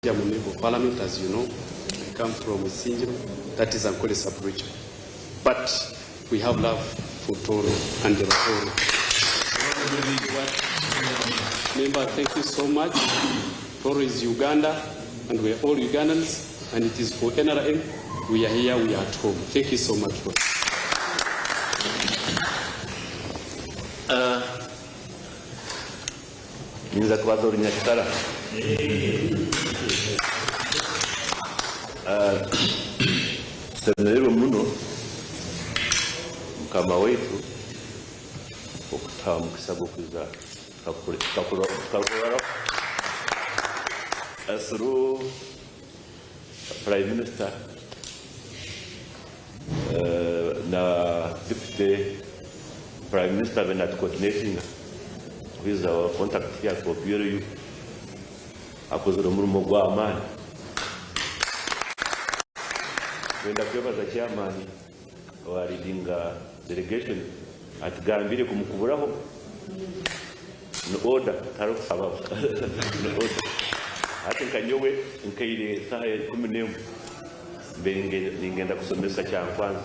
I'm a member of parliament, as you know. I come from Sinjiro, that is Ankole sub-region. But we have love for Toro and the Toro. Member, thank you so much. Toro is Uganda, and we are all Ugandans, and it is for NRM. We are here, we are at home. Thank you so much for Ninza kubaza olunyakitala. Tusemererwe muno mukama waitu okutaha mukisa gw'okwiza tukakolera through Prime Minister na Deputy Prime Minister when at coordinating with our contact here for Bureau akozera omulimo gw'amaani. Wenda kweba za chairman wa leading delegation atugambire kumukuburaho no order taro kusaba no order ati nkanyowe nkaire saa 11 mbenge ningenda kusomesa Kyankwanzi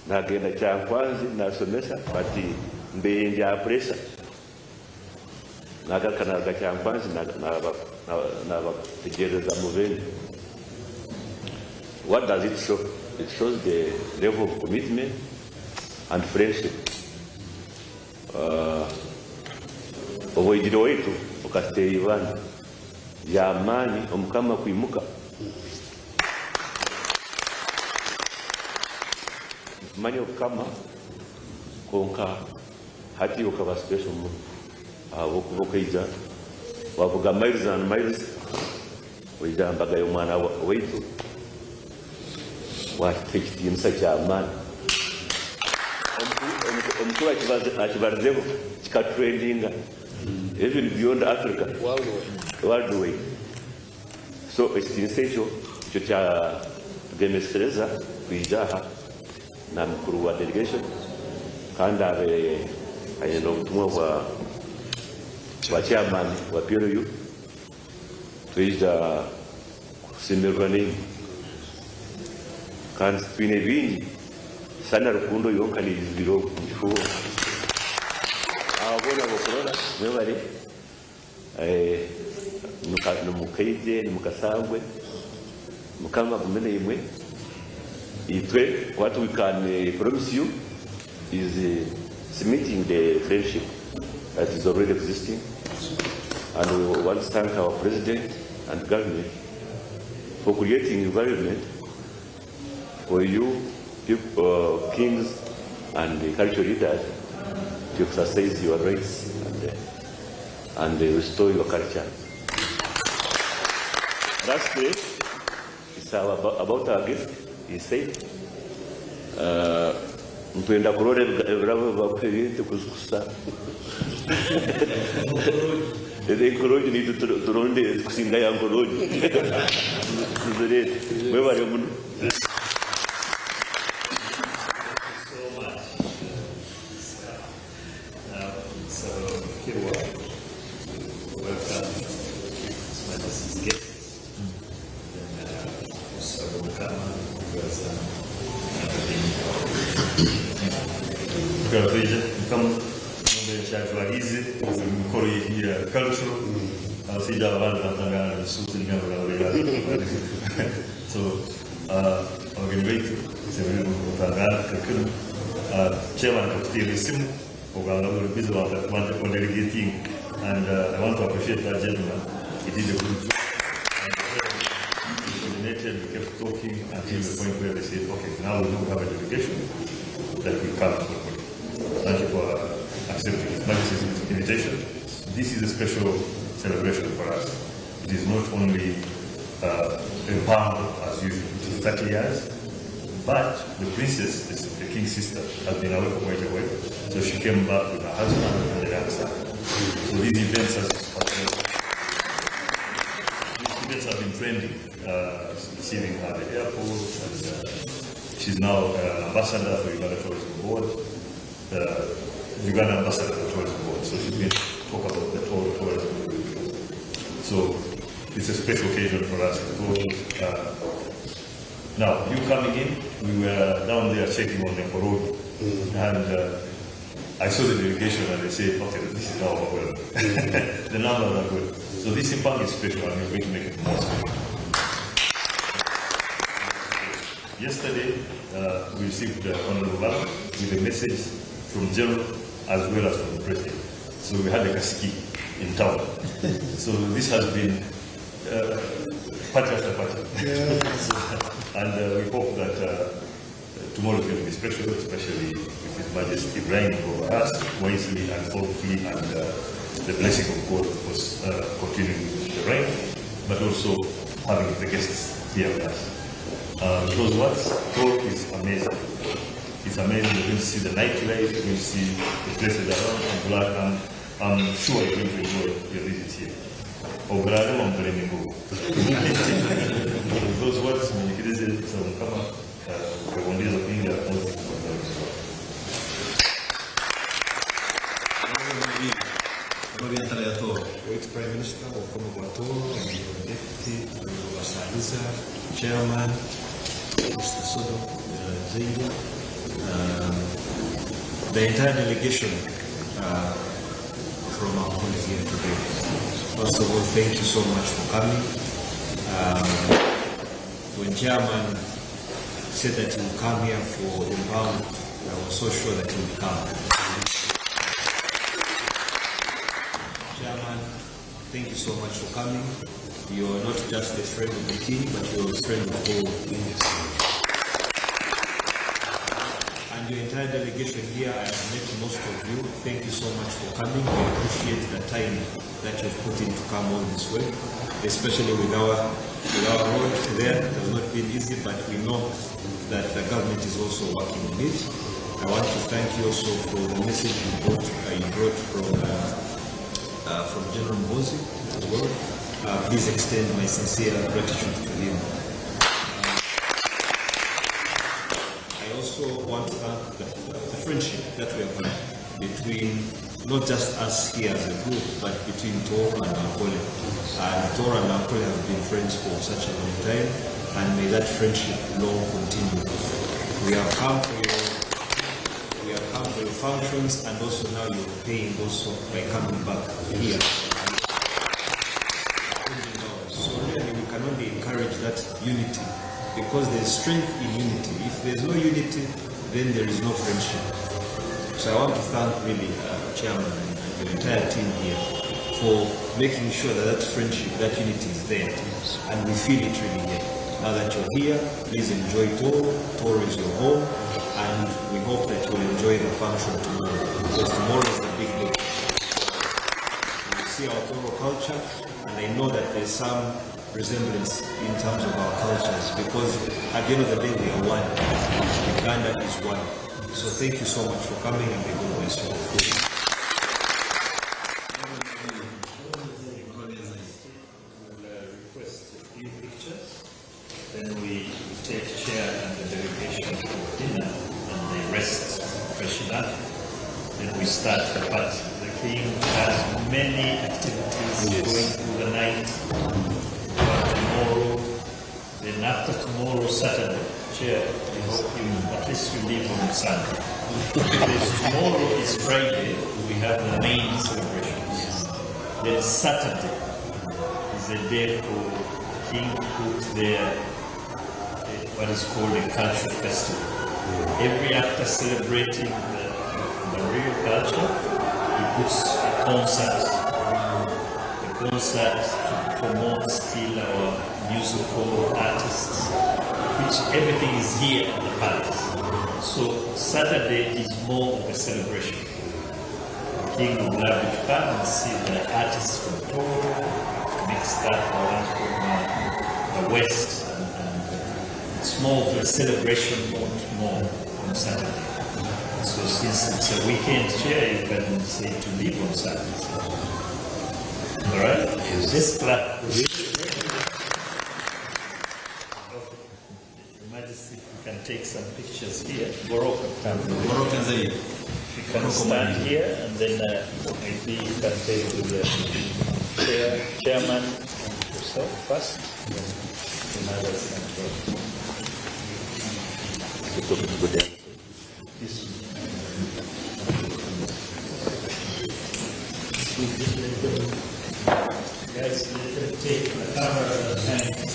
nagenda Kyankwanzi nasomesa bati mbenge ya pressure nagakanaga Kyankwanzi na tegereza muveni. What does it show? It shows the level of commitment and friendship. Obwegyire waitu okateebana y'amaani omukama kwimuka. Mani okukama konka hati okaba special mu okubokeija wavuga miles and miles oyigamba y'omwana waitu wakitikitiinisa ky'amaani. Omukulu akibarizeho kikatrendinga even beyond Africa, worldwide. So ekitiinisa ekyo kyo kyagemesereza kwija aha na mukuru wa delegation kandi ayenda obutumwa bwa chairman wa PLU twija kusimirwa n'ingi kandi twine bingi sana rukundo yonka nibiro mukifuba abona bokorora mwebale mukaije mukasangwe mukama kumene imwe itwe what we can promise you is cementing the friendship that is already existing, and we want to thank our president and government for creating environment for you people, kings and cultural leaders to exercise your rights and restore your culture. Lastly, it's about our gift. He said, mpenda kurore bravo bakwerete kuzukusa. Ede koroji ni turonde kusinga ya koroji. Tuzere mwebale muno. Omukoro ya culture asija abantu batangana n'isuku n'ingabo n'abagabo. So abageni baitu sebele kutangana kakino chairman Okweteebeekanisiza simu oganga muri bizo abantu on delegating, and I want to appreciate that gentleman. He did a good job. We coordinated, we kept talking until the point where they said, okay, now we don't have a delegation that will come to the point. Thank you for accepting His Majesty's invitation. This is a special celebration for us. It is not only gw'empango as usual, it is 30 years, but the princess, the king's sister, has been away for quite a while, so she came back with her husband and the young son. So these events have been trending, receiving her at the airport, and she's now an ambassador for Uganda Tourism Board. Uganda ambassador for the tourism board, so she can talk about the tourism. So it's a special occasion for us because now you coming in, we were down there checking on the road, and I saw the delegation and they said, okay, this is our well. The numbers are good. So this impact is special and we're going to make it more special. Yesterday, we received the Honorable Baba with a message from General as well as from the President. So we had a kasiki in town. So this has been party after party. And we hope that tomorrow is going to be special, especially with His Majesty reigning over us wisely and thoughtfully, and the blessing of God, of course, continuing the reign, but also having the guests here with us. Because what Tor is amazing. It's amazing. You're going to see the nightlife, you're going to see the places around, and I'm sure you're going to enjoy your visit here. Ogw'omurundi, omukoro. Those words, Mwenyekezi, kama kuongeza kuingia muziki kwa Prime Minister, Okumbireeba, Deputy, Ageihangwe, Chairman, Mr. Sodo, Zaidi, the entire delegation from our home here today. First of all, thank you so much for coming. When Chairman said that he would come here for gw'empango, I was so sure that he would come. Chairman, thank you so much for coming. You're not just a friend of the king, but you're a friend of all Indians. And your entire delegation here, I have met most of you. Thank you so much for coming. We appreciate the time that you've put in to come all this way, especially with our road there. It has not been easy, but we know that the government is also working on it. I want to thank you also for the message you brought from General Mbozi as well. Please extend my sincere gratitude to him. I also want to thank the friendship that we have had between not just us here as a group, but between Tor and Ankole. Tor and Ankole have been friends for such a long time, and may that friendship long continue. We have come for your functions, and also now you're paying also by coming back here. So really we can only encourage that unity, because there's strength in unity. If there's no unity, then there is no friendship. So I want to thank really Chairman and the entire team here for making sure that that friendship, that unity is there, and we feel it really here. Now that you're here, please enjoy Tor. Tor is your home, and we hope that you'll enjoy the function tomorrow, because tomorrow is the big day. You'll see our Toro culture, and I know that there's some resemblance in terms of our cultures, because at the end of the day, we are one. Uganda is one. So thank you so much for coming, and may God bless you. Then we take chair and the delegation for dinner, and they rest, freshen up. Then we start the party. The king has many activities going through the night. Tomorrow, then after tomorrow, Saturday, chair, we hope you at least you leave on Sunday. Because tomorrow is Friday, we have the main celebrations. Then Saturday is a day for king to put their what is called a cultural festival. Every after celebrating the real culture, he puts a concert to promote still our musical artists, which everything is here at the palace. So Saturday is more of a celebration. The king would love you to come and see the artists from Togo, mixed up the ones from the West. It's more of a celebration more on Saturday. So since it's a weekend chair, you can say to leave on Saturday. All right? This clap. Your Majesty, if you can take some pictures here. Boroko. If you can stand here, and then maybe you can take with the chairman. yourself first, then others can go. Guys, take the camera and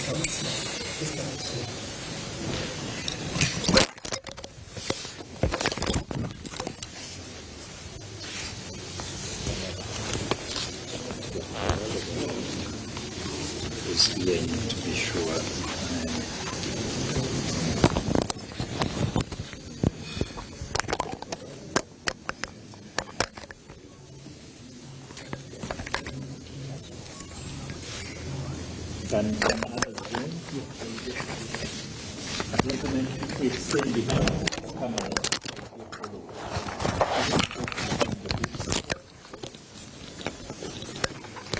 to be sure. Can others join? It's still behind the camera.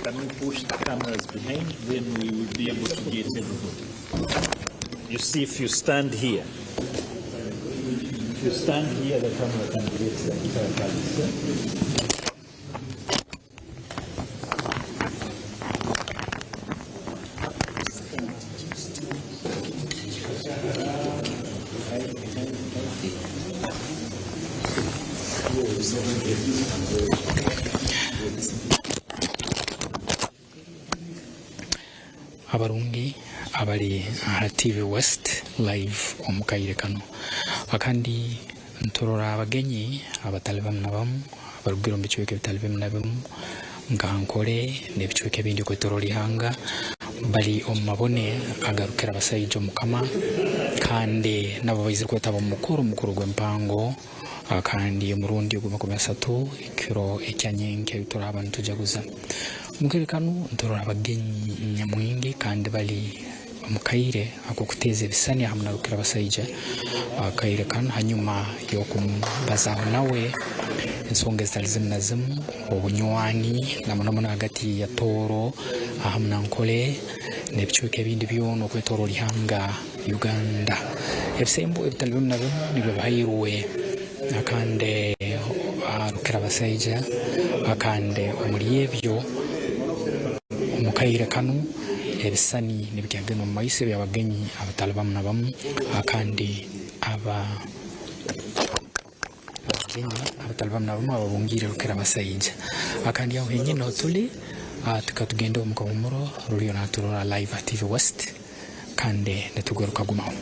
Can we push the cameras behind? Then we will be able to get everybody. You see, if you stand here, the camera can get the entire Karuziika. abarungi abali aha TV West live omukaire kano akandi ntorora abagenyi abatali bamu abarugiro mbichweke bitali bamu ngankole nebichweke bindi kwetorora ihanga bali omumabone agarukira abasaijo mukama kandi nabo bayize kwetaba omukoro gw'empango akandi omurundi ogw'omurundi kiro ekyanyenke bitora abantu jaguza mukere kanu ntorora abagenyi nyamwingi kandi bali omukaire akokuteza ebisani hamwe narukira abasaija akaire kanu hanyuma yokumbazaho nawe ensonga ezitali zimu na zimu obunywani namunamuna hagati ya toro hamwe nankole nebichweke ebindi byona okwetorora ihanga Uganda ebisembo ebitali bimu na bimu nibyo bihayirwe akande arukira abasaija akande omuli ebyo omukaire kanu ebisani nibyagenda mu maiso by'abagenyi abatali bamu na bamu akandi abatali bamu na bamu ababungire rukira abasaija akandi aho henyine otuli tukatugenda omukomumuro ruriyo naturora live at TV West kandi netugaruka gumaho.